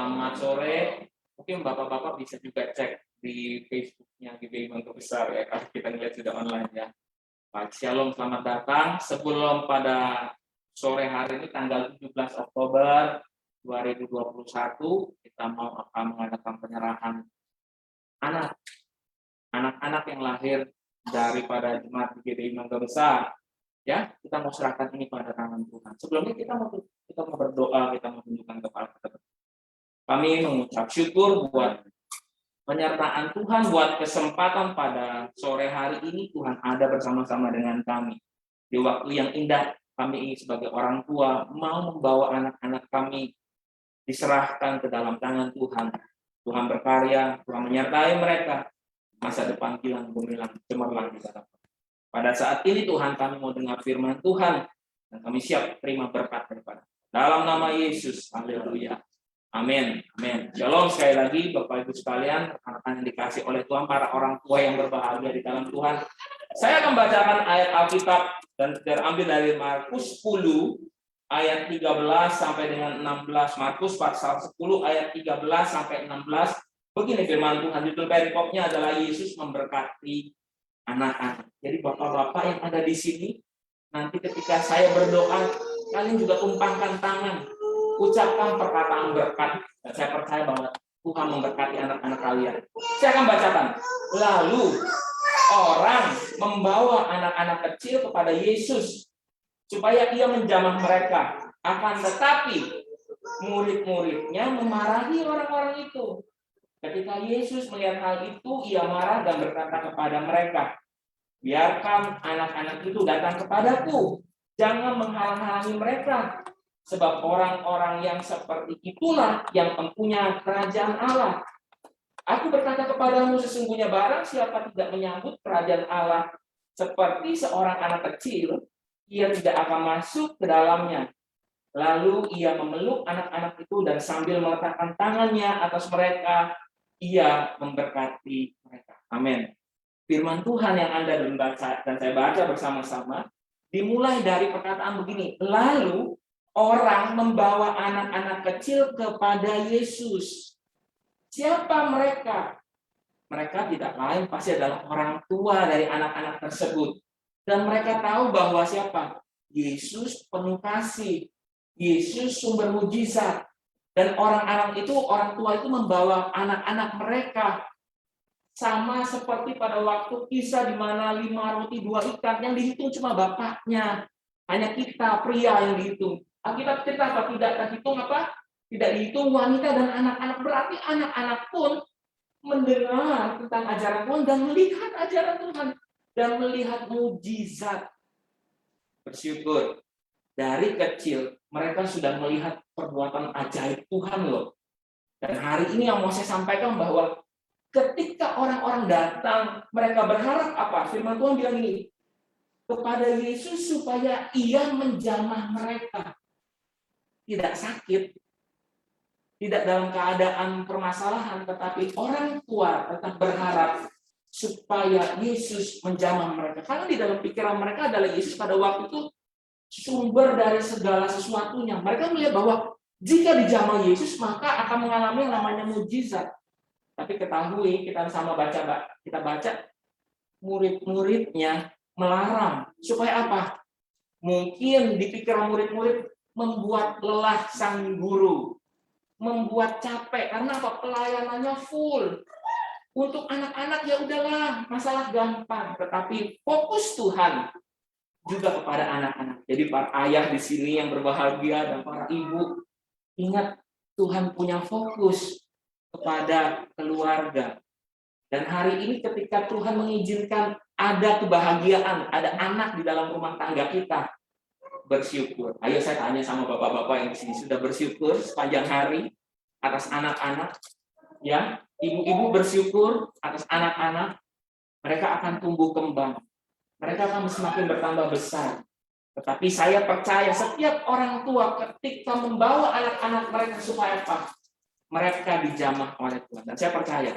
Selamat sore. Mungkin Bapak-Bapak bisa juga cek di Facebook-nya GBI Mangga Besar ya, kalau kita lihat sudah online ya. Baik, Shalom, selamat datang. Sebelum pada sore hari ini tanggal 17 Oktober 2021, kita akan mengadakan penyerahan anak-anak yang lahir daripada jemaat GBI Mangga Besar. Ya, kita mau serahkan ini pada tangan Tuhan. Sebelumnya kita mau berdoa, kita mau tundukkan kepala kita. Kami mengucap syukur buat penyertaan Tuhan, buat kesempatan pada sore hari ini Tuhan ada bersama-sama dengan kami. Di waktu yang indah, kami ini sebagai orang tua mau membawa anak-anak kami diserahkan ke dalam tangan Tuhan. Tuhan berkarya, Tuhan menyertai mereka. Masa depan kilang gemilang cemerlang di dalam. Pada saat ini Tuhan, kami mau dengar firman Tuhan dan kami siap terima berkat daripada. Dalam nama Yesus, haleluya. Amin, amin. Shalom sekali lagi Bapak Ibu sekalian, rekan-rekan yang dikasih oleh Tuhan, para orang tua yang berbahagia di dalam Tuhan. Saya akan bacakan ayat Alkitab dan terambil dari Markus 10 ayat 13 sampai dengan 16. Markus pasal 10 ayat 13 sampai 16. Begini firman Tuhan, judul perikopnya adalah Yesus memberkati anak-anak. Jadi Bapak-bapak yang ada di sini, nanti ketika saya berdoa, kalian juga tumpangkan tangan, ucapkan perkataan berkat, dan saya percaya bahwa Tuhan memberkati anak-anak kalian. Saya akan bacakan. Lalu orang membawa anak-anak kecil kepada Yesus supaya ia menjamah mereka. Akan tetapi murid-muridnya memarahi orang-orang itu. Ketika Yesus melihat hal itu, ia marah dan berkata kepada mereka, biarkan anak-anak itu datang kepadaku, jangan menghalang-halangi mereka. Sebab orang-orang yang seperti itulah yang mempunyai kerajaan Allah. Aku berkata kepadamu, sesungguhnya barang siapa tidak menyambut kerajaan Allah seperti seorang anak kecil, ia tidak akan masuk ke dalamnya. Lalu ia memeluk anak-anak itu dan sambil meletakkan tangannya atas mereka, ia memberkati mereka. Amin. Firman Tuhan yang Anda dan saya baca bersama-sama dimulai dari perkataan begini. Lalu orang membawa anak-anak kecil kepada Yesus. Siapa mereka? Mereka tidak lain pasti adalah orang tua dari anak-anak tersebut. Dan mereka tahu bahwa siapa? Yesus penuh kasih. Yesus sumber mujizat. Dan orang tua itu membawa anak-anak mereka. Sama seperti pada waktu kisah di mana 5 roti 2 ikan yang dihitung cuma bapaknya. Hanya kita pria yang dihitung. Alkitab cerita apa? Tidak terhitung apa? Tidak dihitung wanita dan anak-anak. Berarti anak-anak pun mendengar tentang ajaran Tuhan dan melihat ajaran Tuhan dan melihat mujizat. Bersyukur. Dari kecil mereka sudah melihat perbuatan ajaib Tuhan loh. Dan hari ini yang mau saya sampaikan bahwa ketika orang-orang datang, mereka berharap apa? Firman Tuhan bilang ini, kepada Yesus supaya ia menjamah mereka. Tidak sakit, tidak dalam keadaan permasalahan, tetapi orang tua tetap berharap supaya Yesus menjamah mereka. Karena di dalam pikiran mereka adalah Yesus pada waktu itu sumber dari segala sesuatunya. Mereka melihat bahwa jika dijamah Yesus, maka akan mengalami yang namanya mujizat. Tapi ketahui, kita sama kita baca murid-muridnya melarang. Supaya apa? Mungkin di pikiran murid-murid membuat lelah sang guru, membuat capek karena apa? Pelayanannya full. Untuk anak-anak ya udahlah, masalah gampang. Tetapi fokus Tuhan juga kepada anak-anak. Jadi para ayah di sini yang berbahagia dan para ibu, ingat Tuhan punya fokus kepada keluarga. Dan hari ini ketika Tuhan mengizinkan ada kebahagiaan, ada anak di dalam rumah tangga kita, bersyukur. Ayo saya tanya sama bapak-bapak yang di sini, sudah bersyukur sepanjang hari atas anak-anak? Ya, ibu-ibu bersyukur atas anak-anak, mereka akan tumbuh kembang. Mereka akan semakin bertambah besar. Tetapi saya percaya setiap orang tua ketika membawa anak-anak mereka supaya apa? Mereka dijamah oleh Tuhan. Dan saya percaya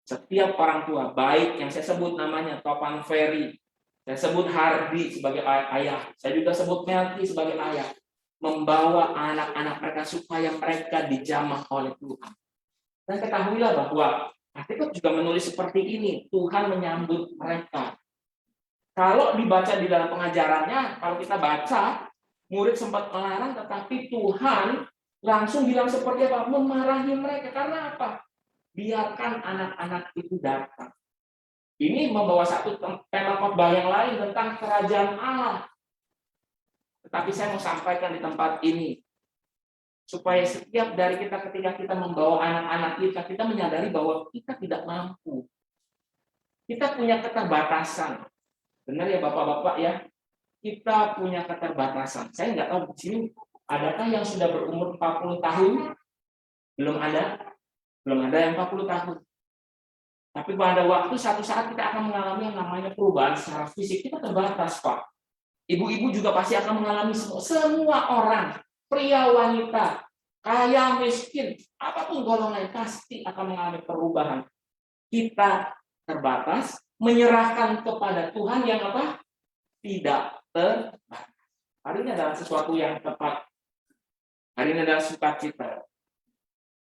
setiap orang tua, baik yang saya sebut namanya Topan Ferry, saya sebut Hardi sebagai ayah, saya juga sebut Melki sebagai ayah. membawa anak-anak mereka supaya mereka dijamah oleh Tuhan. Dan ketahuilah bahwa Alkitab juga menulis seperti ini, Tuhan menyambut mereka. Kalau dibaca di dalam pengajarannya, kalau kita baca, murid sempat melarang, tetapi Tuhan langsung bilang seperti apa? Memarahi mereka. Karena apa? Biarkan anak-anak itu datang. Ini membawa satu tema khotbah yang lain tentang kerajaan Allah. Tetapi saya mau sampaikan di tempat ini, supaya setiap dari kita ketika kita membawa anak-anak kita menyadari bahwa kita tidak mampu. Kita punya keterbatasan. Benar ya Bapak-Bapak ya? Kita punya keterbatasan. Saya nggak tahu di sini, adakah yang sudah berumur 40 tahun? Belum ada? Belum ada yang 40 tahun. Tapi pada waktu satu saat kita akan mengalami yang namanya perubahan secara fisik. Kita terbatas, Pak. Ibu-ibu juga pasti akan mengalami semua orang, pria, wanita, kaya, miskin, apapun golongan pasti akan mengalami perubahan. Kita terbatas, menyerahkan kepada Tuhan yang apa? Tidak terbatas. Hari ini adalah sesuatu yang tepat. Hari ini adalah sukacita.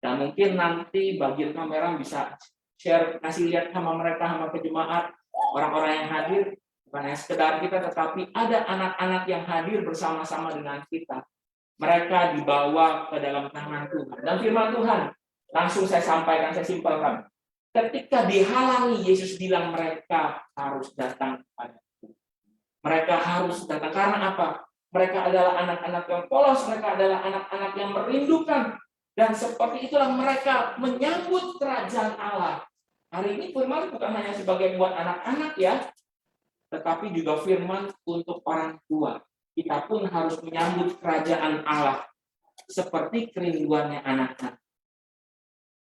Dan mungkin nanti bagian kamera bisa share, kasih lihat sama mereka, sama jemaat, orang-orang yang hadir. Bukan hanya sekedar kita, tetapi ada anak-anak yang hadir bersama-sama dengan kita. Mereka dibawa ke dalam tangan Tuhan. Dan firman Tuhan, langsung saya sampaikan, saya simpelkan. Ketika dihalangi, Yesus bilang mereka harus datang kepadaku. Mereka harus datang. Karena apa? Mereka adalah anak-anak yang polos, mereka adalah anak-anak yang merindukan. Dan seperti itulah mereka menyambut kerajaan Allah. Hari ini firman bukan hanya sebagai buat anak-anak ya, tetapi juga firman untuk orang tua. Kita pun harus menyambut kerajaan Allah seperti kerinduannya anak-anak.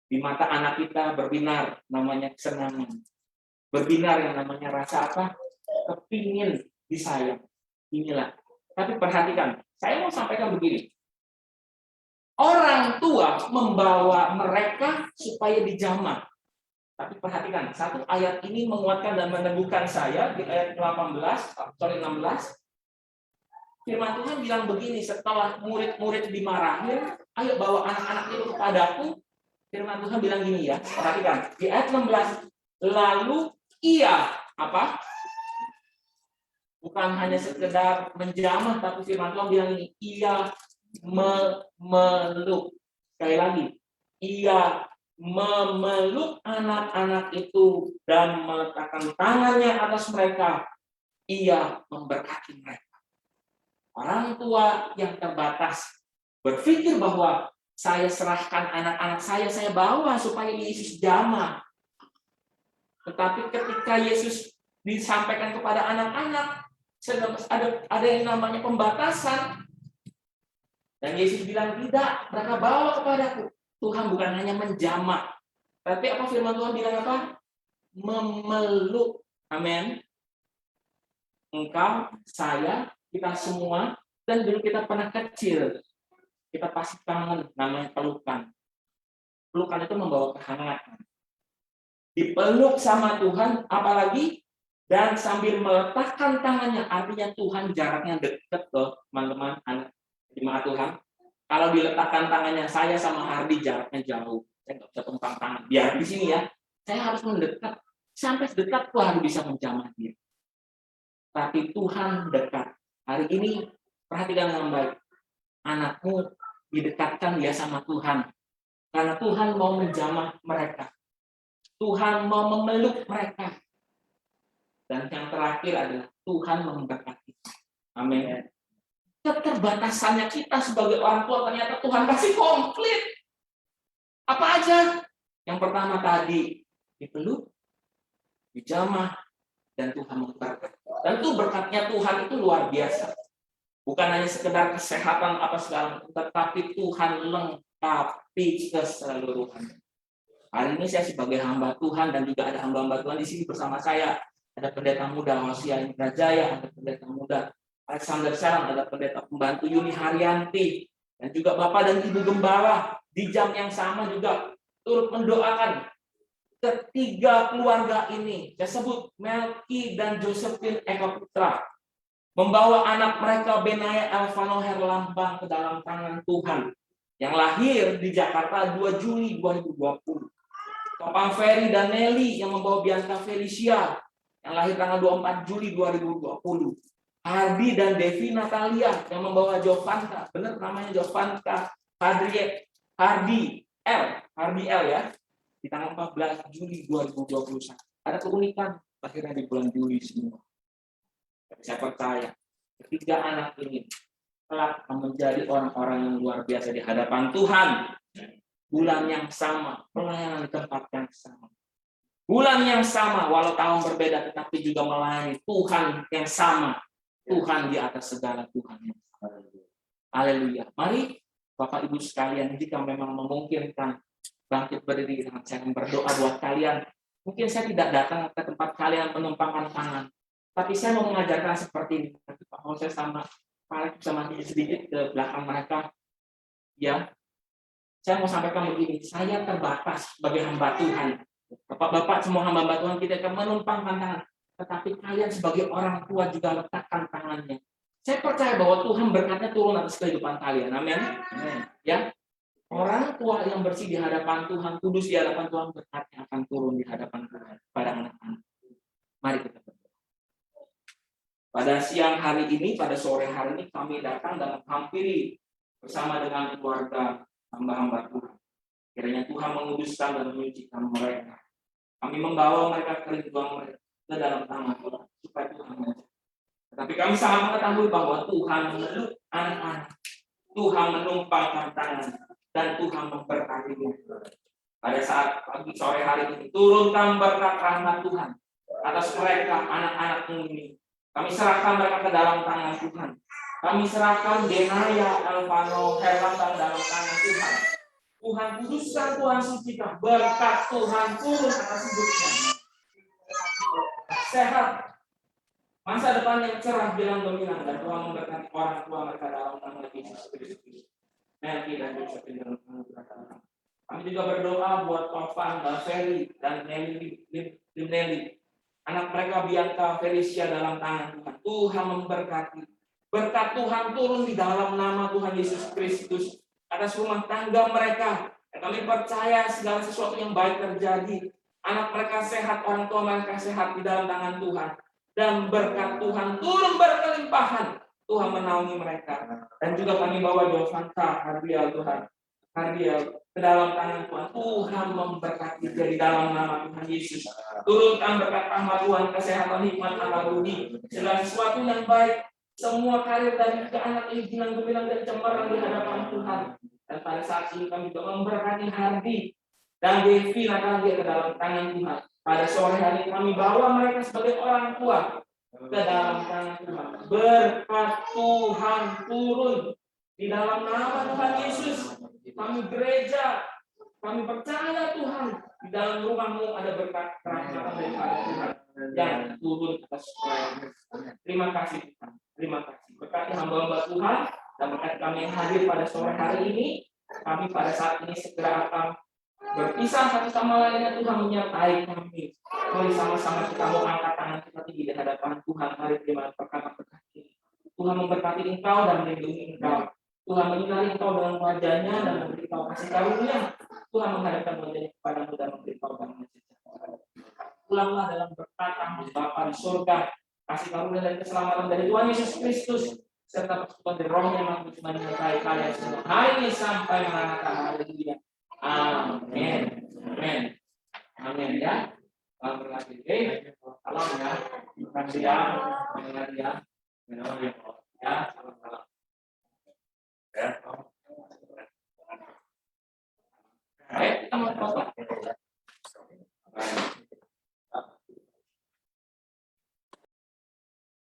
Di mata anak kita berbinar namanya kesenangan. Berbinar yang namanya rasa apa? Kepingin disayang. Inilah. Tapi perhatikan, saya mau sampaikan begini. Orang tua membawa mereka supaya dijamah. Tapi perhatikan, satu ayat ini menguatkan dan meneguhkan saya di ayat 16. Firman Tuhan bilang begini, setelah murid-murid dimarahin, ayo bawa anak-anak itu kepadaku. Firman Tuhan bilang gini ya, perhatikan, di ayat 16, lalu ia, apa? Bukan hanya sekedar menjamah, tapi firman Tuhan bilang ini, ia memeluk. Sekali lagi, ia memeluk anak-anak itu dan meletakkan tangannya atas mereka. Ia memberkati mereka. Orang tua yang terbatas berpikir bahwa saya serahkan anak-anak saya bawa supaya Yesus jamah. Tetapi ketika Yesus disampaikan kepada anak-anak, ada yang namanya pembatasan. Dan Yesus bilang, tidak, mereka bawa kepadaku. Tuhan bukan hanya menjamah, tapi apa firman Tuhan bilang apa? Memeluk. Amin. Engkau, saya, kita semua, dan dulu kita pernah kecil, kita pasti kangen, namanya pelukan. Pelukan itu membawa kehangatan. Dipeluk sama Tuhan, apalagi, dan sambil meletakkan tangannya, artinya Tuhan jaraknya dekat loh, teman-teman, anak jemaat Tuhan. Kalau diletakkan tangannya, saya sama Hardi jaraknya jauh. Saya nggak bisa tumpang tangan. Biar di sini ya, saya harus mendekat. Sampai sedekat Tuhan bisa menjamah dia. Tapi Tuhan dekat. Hari ini, perhatikan dengan baik. Anakmu didekatkan dia sama Tuhan. Karena Tuhan mau menjamah mereka. Tuhan mau memeluk mereka. Dan yang terakhir adalah Tuhan memberkati. Amin. Keterbatasannya kita sebagai orang tua ternyata Tuhan kasih komplit. Apa aja? Yang pertama tadi dipeluk, dijamah, dan Tuhan memberkati. Dan itu berkatnya Tuhan itu luar biasa. Bukan hanya sekedar kesehatan apa segala, tetapi Tuhan lengkapi keseluruhan. Hari ini saya sebagai hamba Tuhan dan juga ada hamba-hamba Tuhan di sini bersama saya. Ada pendeta muda Hosia Indra Jaya, ada pendeta muda Alexander Salam, ada pendeta pembantu Yuni Haryanti, dan juga Bapak dan Ibu Gembala di jam yang sama juga turut mendoakan ketiga keluarga ini. Saya sebut Melki dan Josephine Eka Putra. membawa anak mereka Benaya Alvano Herlambang ke dalam tangan Tuhan, yang lahir di Jakarta 2 Juli 2020. Topang Ferry dan Nelly yang membawa Bianca Felicia yang lahir tanggal 24 Juli 2020. Hardy dan Devi Natalia yang membawa Jovanka, benar namanya Jovanka Hardy L ya, di tanggal 14 Juli 2021. Ada keunikan lahirnya di bulan Juli semua. Saya percaya ketiga anak ini kelak akan menjadi orang-orang yang luar biasa di hadapan Tuhan. Bulan yang sama, pelayanan di tempat yang sama. Bulan yang sama, walau tahun berbeda, tetapi juga melayani Tuhan yang sama. Tuhan di atas segala Tuhan yang sama. Haleluya. Mari Bapak Ibu sekalian, jika memang memungkinkan bangkit berdiri dengan saya berdoa buat kalian. Mungkin saya tidak datang ke tempat kalian menumpangkan tangan, tapi saya mau mengajarkan seperti ini. Kalau saya sama Pak bisa maju sedikit ke belakang mereka, ya. Saya mau sampaikan begini, saya terbatas sebagai hamba Tuhan. Bapak-bapak, semua hamba Tuhan kita akan menumpangkan tangan, tetapi kalian sebagai orang tua juga letakkan tangannya. Saya percaya bahwa Tuhan berkatnya turun atas kehidupan kalian. Amin. Ya, orang tua yang bersih di hadapan Tuhan, kudus di hadapan Tuhan, berkatnya akan turun di hadapan Tuhan pada anak-anak. Mari kita berdoa. Pada siang hari ini, pada sore hari ini, kami datang dan menghampiri bersama dengan keluarga hamba-hamba Tuhan. Kiranya Tuhan menguduskan dan menyucikan mereka. Kami membawa mereka ke ridwan mereka ke dalam tangan Tuhan, supaya Tuhan menjaga. Tetapi kami sangat mengetahui bahwa Tuhan memeluk anak-anak, Tuhan menumpangkan tangan, dan Tuhan memberkati mereka. Pada saat pagi sore hari ini, turunkan berkat rahmat Tuhan atas mereka, anak-anak ini. Kami serahkan mereka ke dalam tangan Tuhan. Kami serahkan Benaya Alvano Herlambang dalam tangan Tuhan. Tuhan kuduskan, Tuhan sucikan, berkat Tuhan turun atas hidupnya. Sehat, masa depan yang cerah bilang dominan, dan Tuhan memberkati orang tua mereka dalam nama Yesus Kristus. Nanti dan Yesus dalam nama. Kami juga berdoa buat Tovan, Ferry, dan Nelly. Anak mereka Bianca Felicia dalam tangan Tuhan. Tuhan memberkati. Berkat Tuhan turun di dalam nama Tuhan Yesus Kristus atas rumah tangga mereka. Dan kami percaya segala sesuatu yang baik terjadi. Anak mereka sehat, orang tua mereka sehat di dalam tangan Tuhan. Dan berkat Tuhan turun berkelimpahan. Tuhan menaungi mereka. Dan juga kami bawa Jovanka, Hardial Tuhan. Hardial ke dalam tangan Tuhan. Tuhan memberkati dia di dalam nama Tuhan Yesus. Turunkan berkat rahmat Tuhan, kesehatan, hikmat, amal budi, segala sesuatu yang baik. Semua karir dari anak ini bilang dan cemerlang di hadapan Tuhan. Dan pada saat ini kami juga memberkati Hardy dan Devi Natalia ke dalam tangan Tuhan. Pada sore hari kami bawa mereka sebagai orang tua ke dalam tangan Tuhan. Berkat Tuhan turun di dalam nama Tuhan Yesus. Kami gereja, kami percaya Tuhan, di dalam rumahmu ada berkat rahmat daripada Tuhan yang turun atas mereka. Terima kasih Tuhan. Terima kasih. Berkati hamba-hamba Tuhan dan berkat kami yang hadir pada sore hari ini. Kami pada saat ini segera akan berpisah satu sama lainnya. Tuhan menyertai kami. Mari sama-sama kita mau angkat tangan kita tinggi di hadapan Tuhan. Mari terima berkat-berkat ini. Tuhan memberkati engkau dan melindungi engkau. Tuhan menyinari engkau dengan wajahnya dan memberi engkau kasih karunia. Tuhan menghadapkan wajahnya kepadamu dan memberi engkau damai sejahtera. Pulanglah dalam berkat rahmat Bapa di surga, kasih karunia dan keselamatan dari Tuhan Yesus Kristus, serta persekutuan dari Roh yang Maha Kudus menyertai kalian semua hari ini sampai maranatha. Haleluya. Amin. Amin. Amin ya. Salam berkati. Salam ya. Terima kasih ya. Ya.